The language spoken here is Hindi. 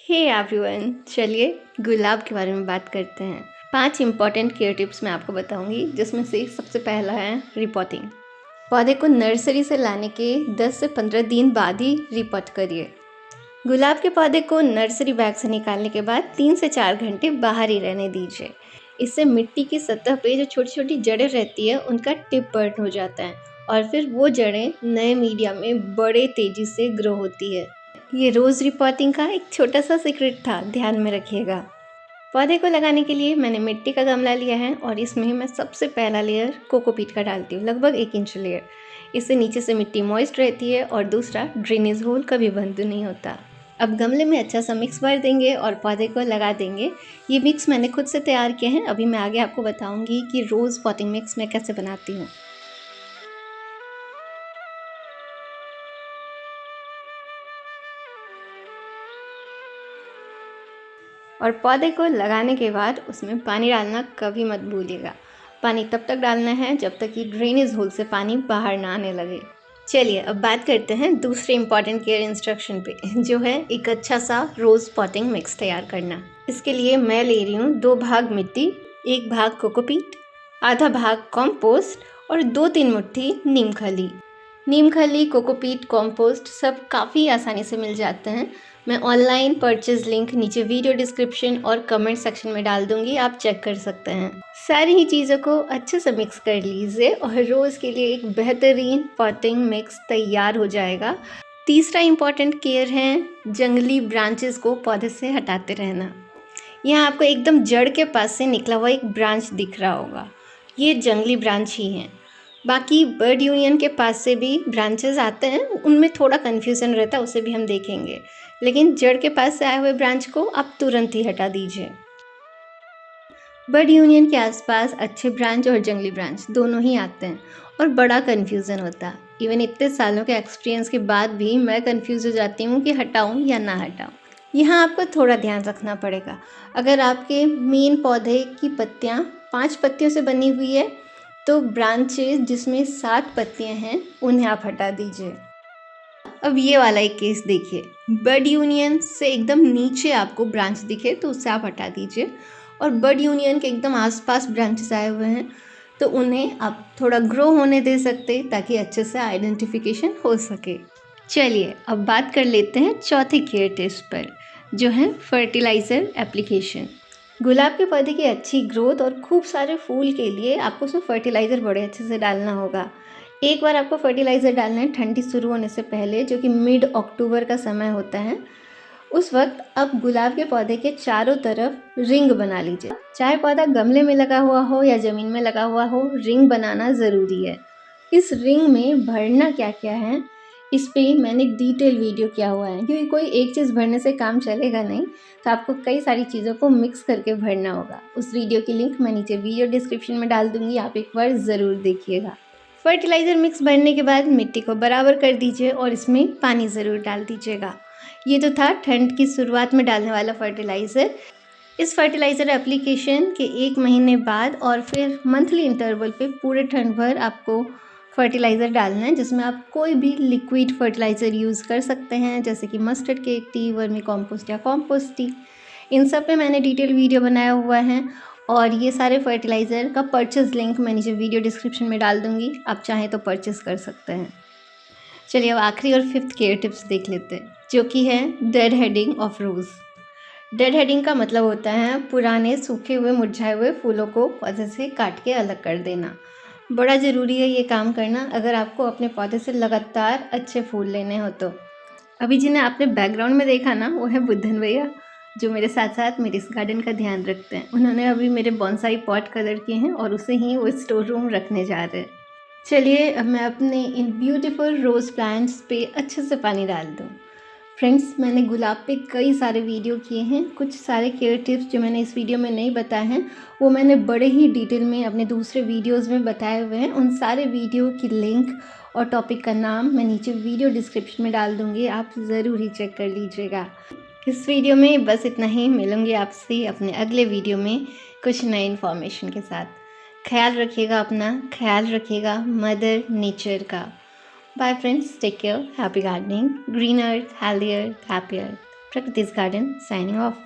हे एवरीवन, चलिए गुलाब के बारे में बात करते हैं। 5 इंपॉर्टेंट केयर टिप्स मैं आपको बताऊंगी, जिसमें से सबसे पहला है रिपोर्टिंग। पौधे को नर्सरी से लाने के 10 से 15 दिन बाद ही रिपोर्ट करिए। गुलाब के पौधे को नर्सरी बैग से निकालने के बाद 3 से 4 घंटे बाहर ही रहने दीजिए। इससे मिट्टी की सतह पे जो छोटी छोटी जड़ें रहती है उनका टिप बर्न हो जाता है और फिर वो जड़ें नए मीडिया में बड़े तेजी से ग्रो होती है। ये रोज़ रिपोर्टिंग का एक छोटा सा सीक्रेट था, ध्यान में रखिएगा। पौधे को लगाने के लिए मैंने मिट्टी का गमला लिया है और इसमें मैं सबसे पहला लेयर कोकोपीट का डालती हूँ, लगभग 1 इंच लेयर। इससे नीचे से मिट्टी मॉइस्ट रहती है और दूसरा ड्रेनेज होल कभी बंद नहीं होता। अब गमले में अच्छा सा मिक्स भर देंगे और पौधे को लगा देंगे। ये मिक्स मैंने खुद से तैयार किया है। अभी मैं आगे आपको बताऊँगी कि रोज़ पॉटिंग मिक्स मैं कैसे बनाती हूँ। और पौधे को लगाने के बाद उसमें पानी डालना कभी मत भूलिएगा। पानी तब तक डालना है जब तक कि ड्रेनेज होल से पानी बाहर ना आने लगे। चलिए अब बात करते हैं दूसरे इम्पॉर्टेंट केयर इंस्ट्रक्शन पे, जो है एक अच्छा सा रोज़ पॉटिंग मिक्स तैयार करना। इसके लिए मैं ले रही हूँ 2 भाग मिट्टी, 1 भाग कोकोपीट, आधा भाग कॉम्पोस्ट और 2-3 मुट्ठी नीम खली। नीम खली, कोकोपीट, कॉम्पोस्ट सब काफ़ी आसानी से मिल जाते हैं। मैं ऑनलाइन परचेज लिंक नीचे वीडियो डिस्क्रिप्शन और कमेंट सेक्शन में डाल दूंगी, आप चेक कर सकते हैं। सारी ही चीज़ों को अच्छे से मिक्स कर लीजिए और रोज़ के लिए एक बेहतरीन पॉटिंग मिक्स तैयार हो जाएगा। तीसरा इम्पॉर्टेंट केयर है जंगली ब्रांचेस को पौधे से हटाते रहना। यहाँ आपको एकदम जड़ के पास से निकला हुआ एक ब्रांच दिख रहा होगा, ये जंगली ब्रांच ही है। बाकी बर्ड यूनियन के पास से भी ब्रांचेस आते हैं, उनमें थोड़ा कन्फ्यूज़न रहता है, उसे भी हम देखेंगे। लेकिन जड़ के पास से आए हुए ब्रांच को आप तुरंत ही हटा दीजिए। बर्ड यूनियन के आसपास अच्छे ब्रांच और जंगली ब्रांच दोनों ही आते हैं और बड़ा कन्फ्यूज़न होता है। इवन इतने सालों के एक्सपीरियंस के बाद भी मैं कन्फ्यूज़ हो जाती हूँ कि हटाऊँ या ना हटाऊँ। यहाँ आपको थोड़ा ध्यान रखना पड़ेगा। अगर आपके मेन पौधे की पत्तियाँ 5 पत्तियों से बनी हुई है तो ब्रांचेस जिसमें 7 पत्तियाँ हैं उन्हें आप हटा दीजिए। अब ये वाला एक केस देखिए, बर्ड यूनियन से एकदम नीचे आपको ब्रांच दिखे तो उससे आप हटा दीजिए, और बर्ड यूनियन के एकदम आसपास ब्रांचेस आए हुए हैं तो उन्हें आप थोड़ा ग्रो होने दे सकते ताकि अच्छे से आइडेंटिफिकेशन हो सके। चलिए अब बात कर लेते हैं चौथे केयर टिप्स पर, जो है फर्टिलाइज़र एप्लीकेशन। गुलाब के पौधे की अच्छी ग्रोथ और खूब सारे फूल के लिए आपको उसमें फर्टिलाइज़र बड़े अच्छे से डालना होगा। एक बार आपको फर्टिलाइज़र डालना है ठंडी शुरू होने से पहले, जो कि मिड अक्टूबर का समय होता है। उस वक्त आप गुलाब के पौधे के चारों तरफ रिंग बना लीजिए। चाहे पौधा गमले में लगा हुआ हो या ज़मीन में लगा हुआ हो, रिंग बनाना ज़रूरी है। इस रिंग में भरना क्या क्या है, इस पे मैंने डिटेल वीडियो किया हुआ है, क्योंकि कोई एक चीज़ भरने से काम चलेगा नहीं, तो आपको कई सारी चीज़ों को मिक्स करके भरना होगा। उस वीडियो की लिंक मैं नीचे वीडियो डिस्क्रिप्शन में डाल दूँगी, आप एक बार ज़रूर देखिएगा। फर्टिलाइज़र मिक्स भरने के बाद मिट्टी को बराबर कर दीजिए और इसमें पानी ज़रूर डाल दीजिएगा। ये तो था ठंड की शुरुआत में डालने वाला फर्टिलाइज़र। इस फर्टिलाइज़र एप्लीकेशन के 1 महीने बाद और फिर मंथली इंटरवल पे पूरे ठंड भर आपको फर्टिलाइज़र डालना है, जिसमें आप कोई भी लिक्विड फर्टिलाइज़र यूज़ कर सकते हैं, जैसे कि mustard cake T, vermi compost या कॉम्पोस्ट टी। इन सब पे मैंने डिटेल वीडियो बनाया हुआ है और ये सारे फर्टिलाइज़र का परचेज़ लिंक मैं नीचे वीडियो डिस्क्रिप्शन में डाल दूँगी, आप चाहें तो परचेज़ कर सकते हैं। चलिए अब आखिरी और 5th केयर टिप्स देख लेते हैं, जो कि है dead heading of rose. Dead heading का मतलब होता है पुराने सूखे हुए मुरझाए हुए फूलों को पौधे से काट के अलग कर देना। बड़ा ज़रूरी है ये काम करना अगर आपको अपने पौधे से लगातार अच्छे फूल लेने हो तो। अभी जिन्हें आपने बैकग्राउंड में देखा ना, वो है बुद्धन भैया, जो मेरे साथ साथ मेरे इस गार्डन का ध्यान रखते हैं। उन्होंने अभी मेरे बॉन्साई पॉट कलर किए हैं और उसे ही वो स्टोर रूम रखने जा रहे हैं। चलिए अब मैं अपने इन ब्यूटीफुल रोज़ प्लांट्स पे अच्छे से पानी डाल दूँ। फ्रेंड्स, मैंने गुलाब पे कई सारे वीडियो किए हैं। कुछ सारे केयर टिप्स जो मैंने इस वीडियो में नहीं बताए हैं, वो मैंने बड़े ही डिटेल में अपने दूसरे वीडियोस में बताए हुए हैं। उन सारे वीडियो की लिंक और टॉपिक का नाम मैं नीचे वीडियो डिस्क्रिप्शन में डाल दूँगी, आप ज़रूर ही चेक कर लीजिएगा। इस वीडियो में बस इतना ही। मिलूँगी आपसे अपने अगले वीडियो में कुछ नए इन्फॉर्मेशन के साथ। ख्याल रखिएगा अपना, ख्याल रखिएगा मदर नेचर का। Bye friends, take care, happy gardening, green earth, healthy earth, happy earth. Prakriti's garden signing of.